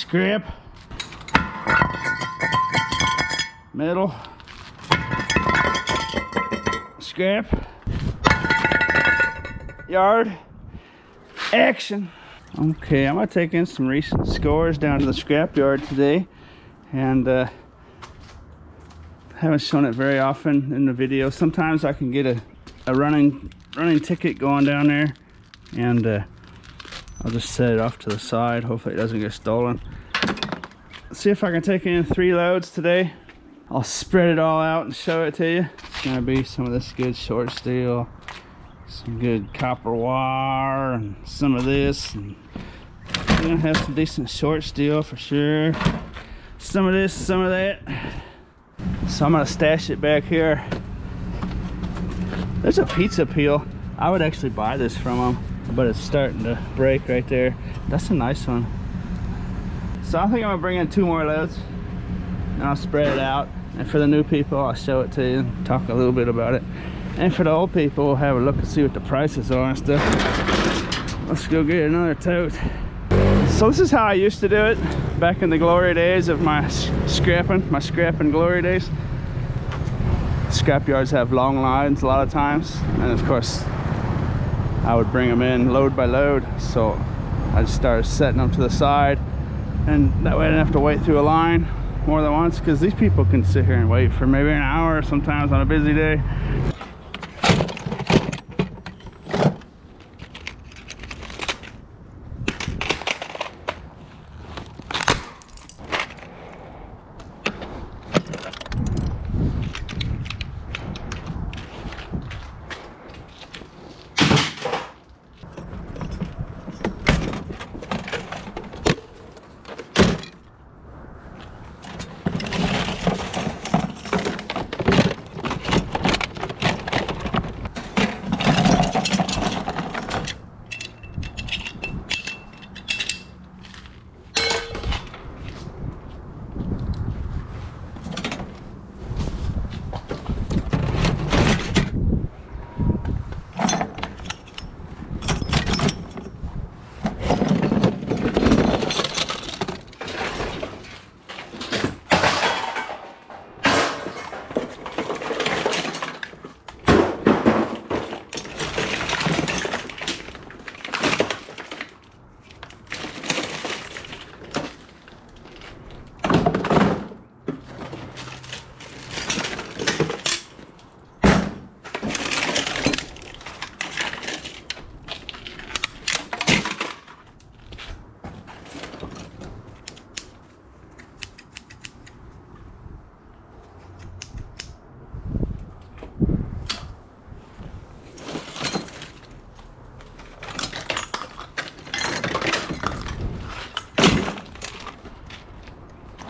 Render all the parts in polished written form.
scrap, metal, scrap, yard, action. Okay, I'm gonna take in some recent scores down to the scrap yard today, and haven't shown it very often in the video. Sometimes I can get a running ticket going down there, and I'll just set it off to the side. Hopefully it doesn't get stolen. Let's see if I can take in 3 loads today. I'll spread it all out and show it to you. It's gonna be some of this good short steel, some good copper wire, and some of this, and we're gonna have some decent short steel for sure. Some of this, some of that. So I'm gonna stash it back here. There's a pizza peel. I would actually buy this from them, but it's starting to break right there. That's a nice one. So I think I'm gonna bring in 2 more loads, and I'll spread it out. And for the new people, I'll show it to you and talk a little bit about it. And for the old people, we'll have a look and see what the prices are and stuff. Let's go get another tote. So this is how I used to do it back in the glory days of my scrapping glory days. Scrap yards have long lines a lot of times, and of course I would bring them in load by load. So I just started setting them to the side, and that way I didn't have to wait through a line more than once, because these people can sit here and wait for maybe an hour sometimes on a busy day.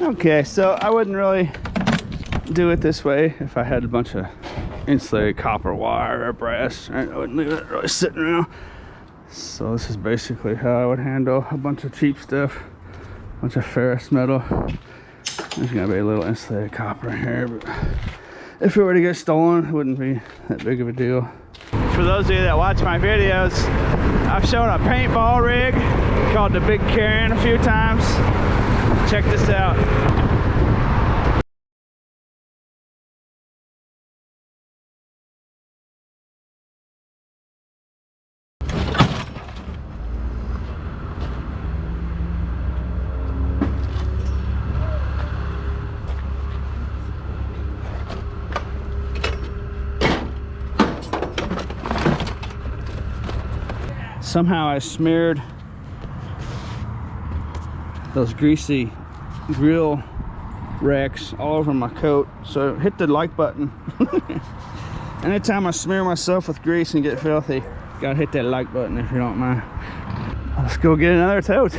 Okay, so I wouldn't really do it this way if I had a bunch of insulated copper wire or brass. Right? I wouldn't leave it really sitting around. So this is basically how I would handle a bunch of cheap stuff, a bunch of ferrous metal. There's gonna be a little insulated copper in here, but if it were to get stolen, it wouldn't be that big of a deal. For those of you that watch my videos, I've shown a paintball rig called the Big Carrion a few times. Check this out. Somehow I smeared those greasy grill racks all over my coat, so hit the like button. Anytime I smear myself with grease and get filthy, gotta hit that like button if you don't mind. Let's go get another tote.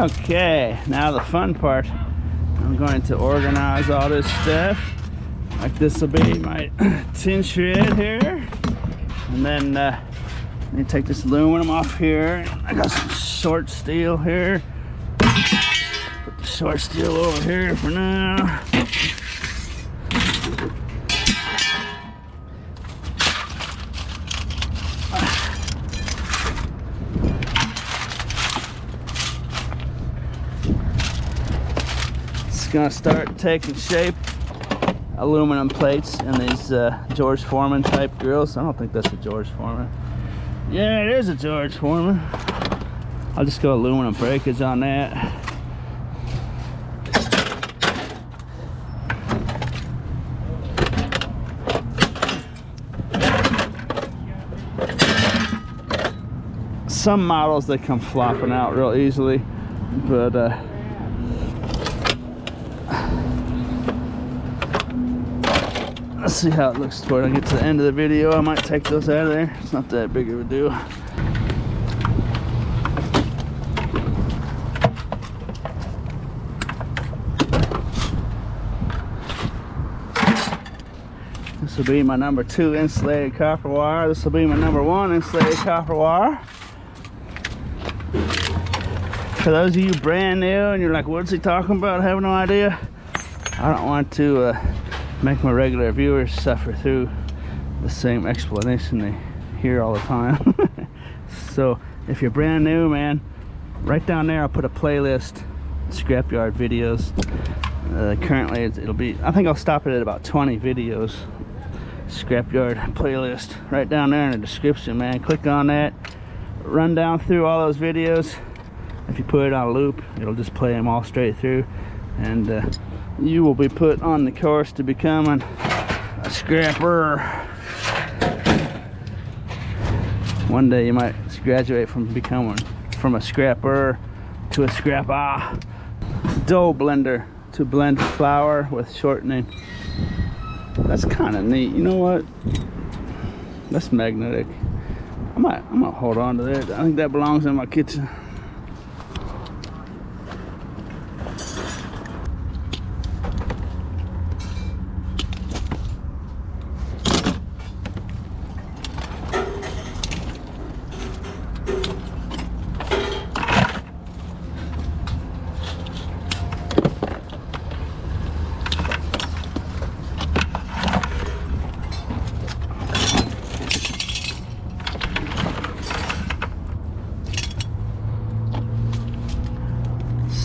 Okay, now the fun part. I'm going to organize all this stuff. Like this will be my tin shred here. And then let me take this aluminum off here. I got some short steel here. Put the short steel over here for now. It's gonna start taking shape. Aluminum plates and these George Foreman type grills. I don't think that's a George Foreman. Yeah, it is a George Foreman. I'll just go aluminum breakage on that. Some models they come flopping out real easily, but let's see how it looks toward I get to the end of the video. I might take those out of there. It's not that big of a deal. This will be my number 2 insulated copper wire. This will be my number 1 insulated copper wire. For those of you brand new and you're like, what's he talking about? I have no idea. I don't want to make my regular viewers suffer through the same explanation they hear all the time. So if you're brand new, man, right down there I'll put a playlist, scrapyard videos. Currently it'll be, I think I'll stop it at about 20 videos. Scrapyard playlist right down there in the description, man. Click on that, run down through all those videos. If you put it on a loop, it'll just play them all straight through, and you will be put on the course to becoming a scrapper. One day you might graduate from a scrapper to a scrapper. Dough blender to blend flour with shortening. That's kind of neat. You know what? That's magnetic. I'm gonna hold on to that. I think that belongs in my kitchen.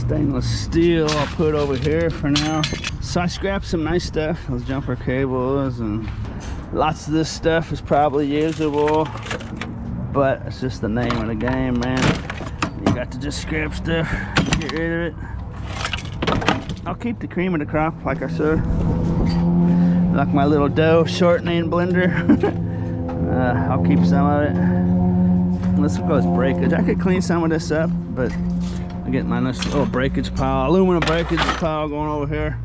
Stainless steel I'll put over here for now. So I scrapped some nice stuff, those jumper cables, and lots of this stuff is probably usable, but it's just the name of the game, man. You got to just scrap stuff, get rid of it. I'll keep the cream of the crop, like I said, like my little dough shortening blender. I'll keep some of it. This goes breakage. I could clean some of this up, but I get my nice little breakage pile, aluminum breakage pile going over here.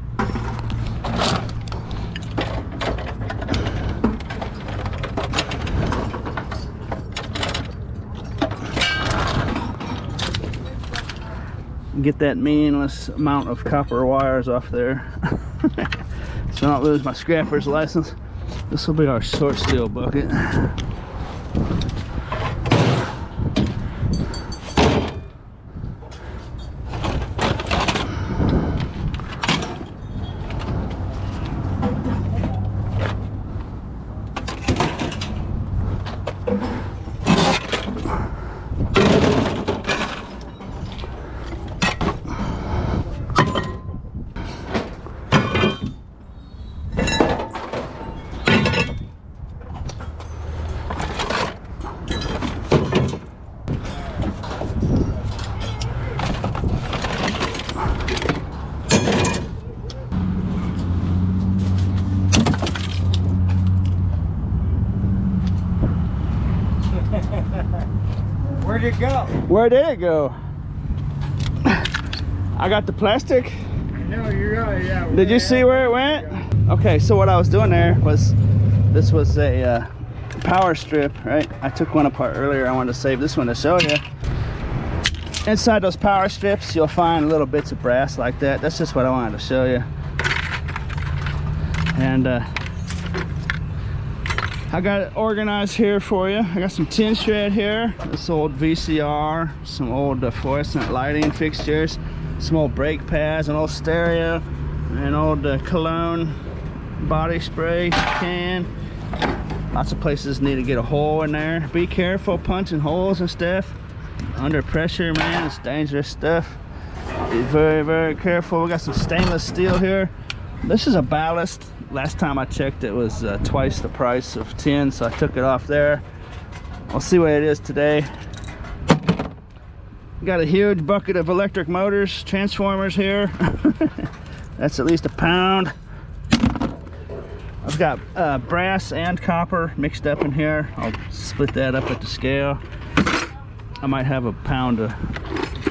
Get that meaningless amount of copper wires off there. So I don't lose my scrapper's license. This will be our short steel bucket. Where'd it go? Where did it go? I got the plastic. No, you're right. Yeah. Did you see where it went? Okay, so what I was doing there was, this was a power strip, right? I took one apart earlier. I wanted to save this one to show you. Inside those power strips, you'll find little bits of brass like that. That's just what I wanted to show you. And I got it organized here for you. I got some tin shred here, this old VCR, some old fluorescent lighting fixtures, some old brake pads, an old stereo, an old cologne body spray can. Lots of places need to get a hole in there. Be careful punching holes and stuff. Under pressure, man, it's dangerous stuff. Be very, very careful. We got some stainless steel here. This is a ballast. Last time I checked, it was twice the price of tin, so I took it off there. We'll see what it is today. Got a huge bucket of electric motors, transformers here. That's at least a pound. I've got brass and copper mixed up in here. I'll split that up at the scale. I might have a pound of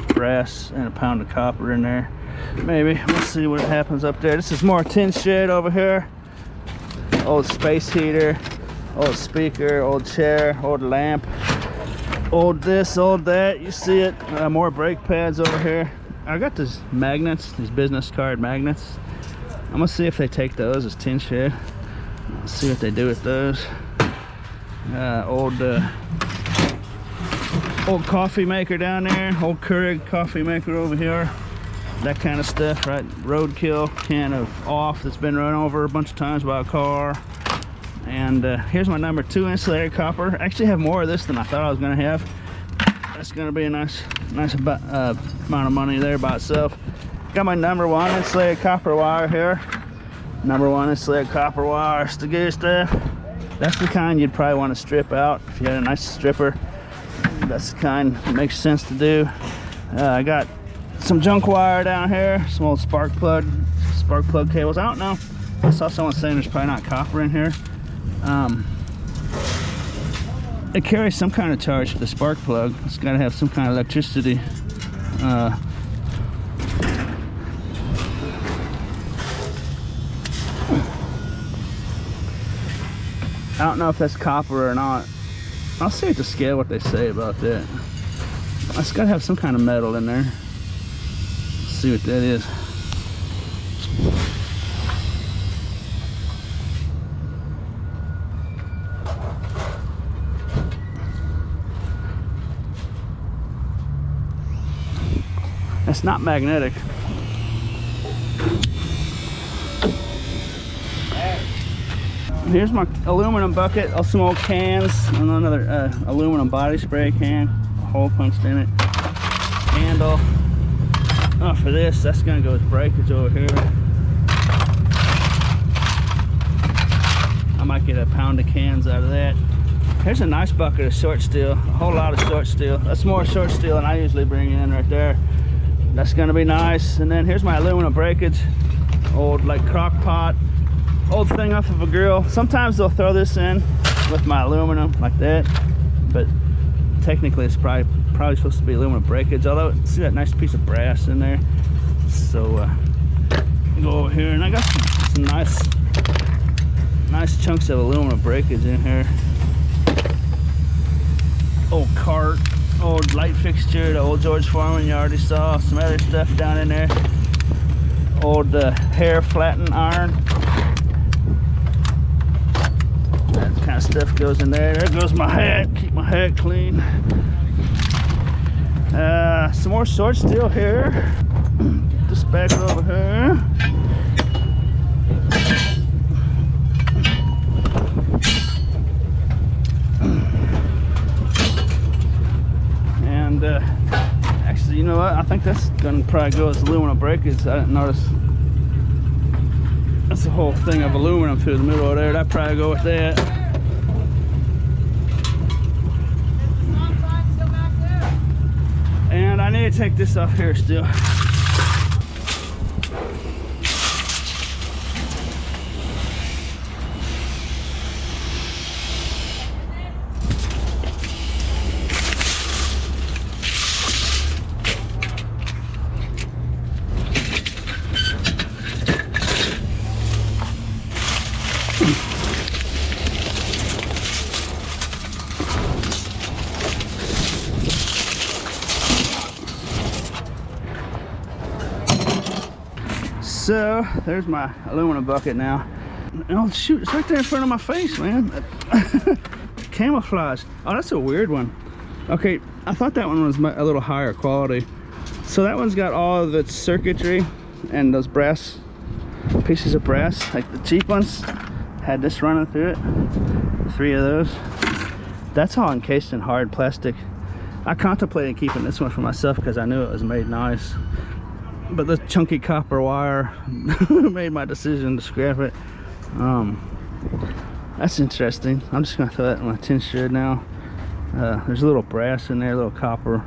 brass and a pound of copper in there. Maybe. We'll see what happens up there. This is more tin shed over here. Old space heater, old speaker, old chair, old lamp, old this, old that. You see it. More brake pads over here. I got these magnets, these business card magnets. I'm gonna see if they take those as tin shed. Let's see what they do with those. Old coffee maker down there, old Keurig coffee maker over here. That kind of stuff, right? Roadkill can of off that's been run over a bunch of times by a car. And here's my number 2 insulated copper. I actually have more of this than I thought I was gonna have. That's gonna be a nice amount of money there by itself. Got my number 1 insulated copper wire here. Number 1 insulated copper wire, it's the good stuff. That's the kind you'd probably want to strip out if you had a nice stripper. That's the kind that makes sense to do. I got some junk wire down here, some old spark plug cables. I don't know. I saw someone saying there's probably not copper in here. It carries some kind of charge to the spark plug. It's got to have some kind of electricity. I don't know if that's copper or not. I'll see at the scale what they say about that. It's got to have some kind of metal in there. Let's see what that is. It's not magnetic. Here's my aluminum bucket of some old cans and another aluminum body spray can, a hole punched in it. Handle. Oh, for this, that's gonna go with breakage over here. I might get a pound of cans out of that. Here's a nice bucket of short steel, a whole lot of short steel. That's more short steel than I usually bring in right there. That's gonna be nice. And then here's my aluminum breakage, old like crock pot. Old thing off of a grill. Sometimes they'll throw this in with my aluminum like that, but technically it's probably supposed to be aluminum breakage. Although, see that nice piece of brass in there. So go over here, and I got some nice chunks of aluminum breakage in here. Old cart, old light fixture, the old George Foreman you already saw. Some other stuff down in there. Old hair flatten iron. That kind of stuff goes in there. There goes my hat. Keep my hat clean. Some more short steel here. Get this back over here. And actually, you know what? I think that's gonna probably go as aluminum breakage. I didn't notice. That's a whole thing of aluminum through the middle of there. That'd probably go with that. And I need to take this off here still. So there's my aluminum bucket now. Oh shoot, it's right there in front of my face, man. Camouflage. Oh, that's a weird one. Okay, I thought that one was a little higher quality. So that one's got all of its circuitry and those brass pieces of brass, like the cheap ones had this running through it. 3 of those. That's all encased in hard plastic. I contemplated keeping this one for myself because I knew it was made nice, but the chunky copper wire made my decision to scrap it. That's interesting. I'm just gonna throw that in my tin shed now. There's a little brass in there, a little copper.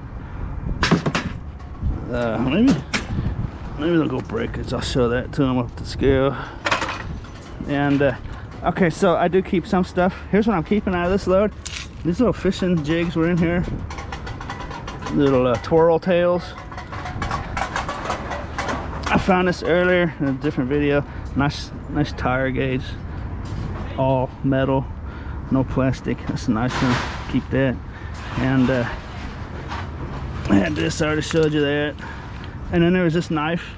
Maybe they'll go break it. I'll show that to them up the scale. And okay, so I do keep some stuff. Here's what I'm keeping out of this load. These little fishing jigs were in here. Little twirl tails. I found this earlier in a different video. Nice tire gauge. All metal, no plastic. That's a nice one. Keep that. And I had this. I already showed you that. And then there was this knife.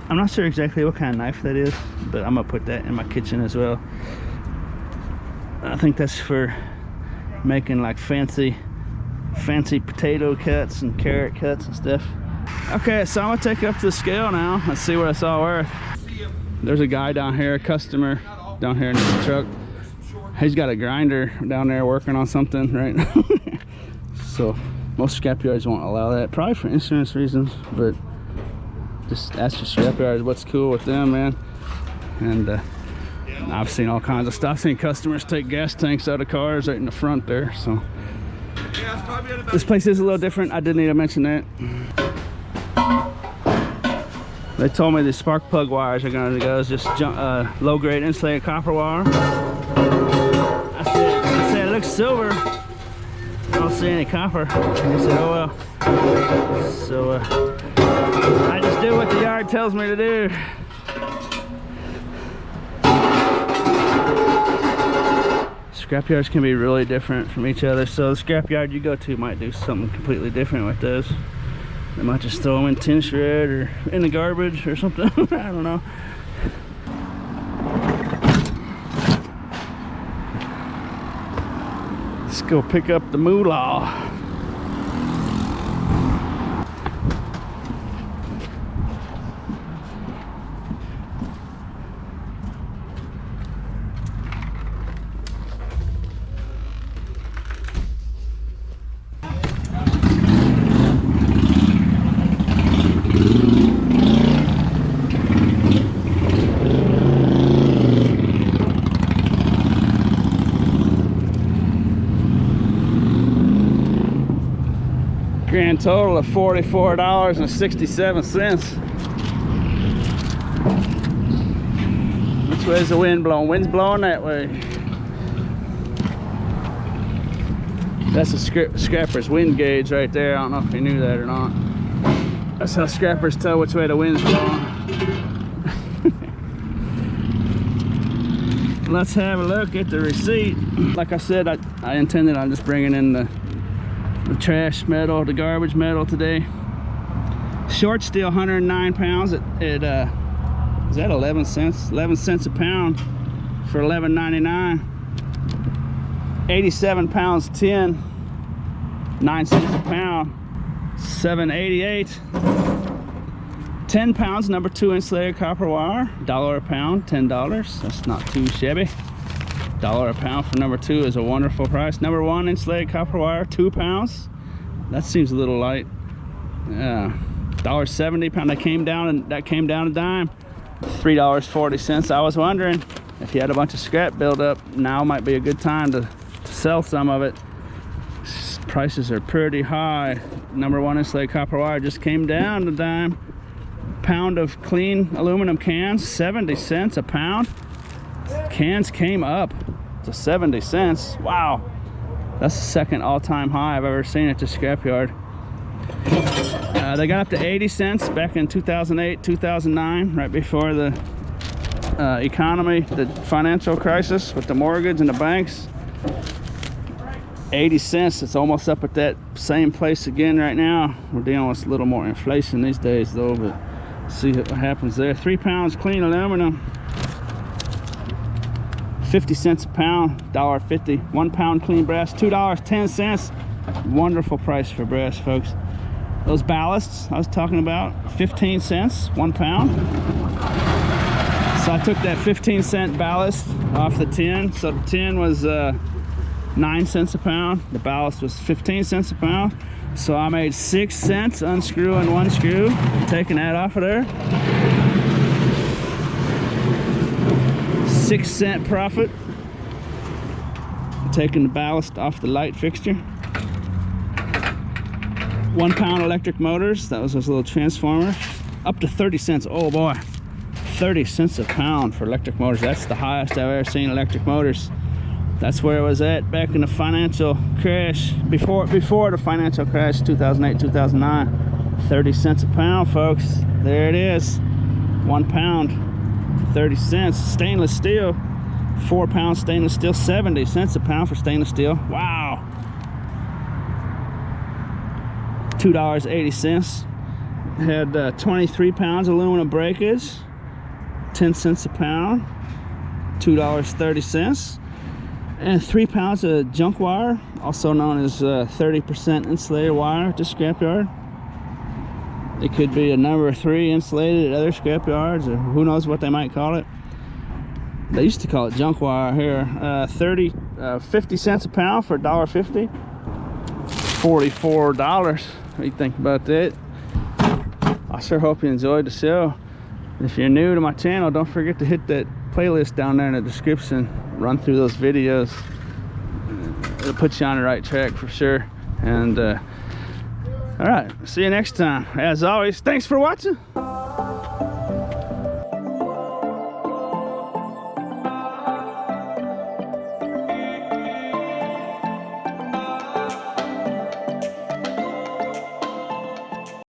I'm not sure exactly what kind of knife that is, but I'm gonna put that in my kitchen as well. I think that's for making like fancy potato cuts and carrot cuts and stuff. Okay, so I'm gonna take it up to the scale now. Let's see what it's all worth. There's a guy down here, a customer down here in his truck. He's got a grinder down there working on something right now. So most scrap yards won't allow that, probably for insurance reasons, but just ask your scrap yards what's cool with them, man. And I've seen all kinds of stuff. I've seen customers take gas tanks out of cars right in the front there. So this place is a little different. I did need to mention that. They told me the spark plug wires are going to go as just low grade insulated copper wire. I said it looks silver. I don't see any copper. And he said, oh well. So I just do what the yard tells me to do. Scrap yards can be really different from each other. So the scrap yard you go to might do something completely different with those. They might just throw them in tin shred or in the garbage or something. I don't know. Let's go pick up the moolah. Grand total of $44.67. Which way is the wind blowing? Wind's blowing that way. That's a scrapper's wind gauge right there. I don't know if you knew that or not. That's how scrappers tell which way the wind's blowing. Let's have a look at the receipt. Like I said, I intended on just bringing in the trash metal, the garbage metal today. Short steel, 109 pounds at is that 11 cents? 11 cents a pound for $11.99. 87 pounds tin, 9 cents a pound, $7.88. 10 pounds, number 2 insulated copper wire, $1 a pound, $10. That's not too shabby. $1 a pound for number 2 is a wonderful price. Number 1 insulated copper wire, 2 pounds. That seems a little light. Yeah, $1.70 a pound. That came down a dime. $3.40. I was wondering if you had a bunch of scrap buildup, now might be a good time to sell some of it. Prices are pretty high. Number 1 insulated copper wire just came down a dime. Pound of clean aluminum cans, 70 cents a pound. Cans came up to 70 cents. Wow, that's the second all-time high I've ever seen at the scrapyard. They got up to 80 cents back in 2008, 2009, right before the economy, the financial crisis with the mortgage and the banks. 80 cents, it's almost up at that same place again right now. We're dealing with a little more inflation these days though, but See what happens there. 3 pounds clean aluminum, 50 cents a pound, $1.50. 1 pound clean brass, $2.10. Wonderful price for brass, folks. Those ballasts I was talking about, 15 cents, 1 pound. So I took that 15-cent ballast off the tin. So the tin was 9 cents a pound. The ballast was 15 cents a pound. So I made 6 cents unscrewing one screw, taking that off of there. 6 cent profit, taking the ballast off the light fixture. 1 pound electric motors, that was this little transformer, up to 30 cents. Oh boy, 30 cents a pound for electric motors. That's the highest I've ever seen electric motors. That's where it was at back in the financial crash, before the financial crash, 2008, 2009. 30 cents a pound, folks. There it is. 1 pound, 30 cents. Stainless steel, 4 pounds stainless steel, 70 cents a pound for stainless steel. Wow. $2.80. Had 23 pounds aluminum breakage, 10 cents a pound, $2.30. And 3 pounds of junk wire, also known as 30% insulated wire at the scrapyard. It could be a number 3 insulated at other scrapyards, or who knows what they might call it. They used to call it junk wire here. 50 cents a pound for $1.50. $44. What do you think about that? I sure hope you enjoyed the show. If you're new to my channel, don't forget to hit that playlist down there in the description. Run through those videos. It'll put you on the right track for sure. And all right, see you next time. As always, thanks for watching.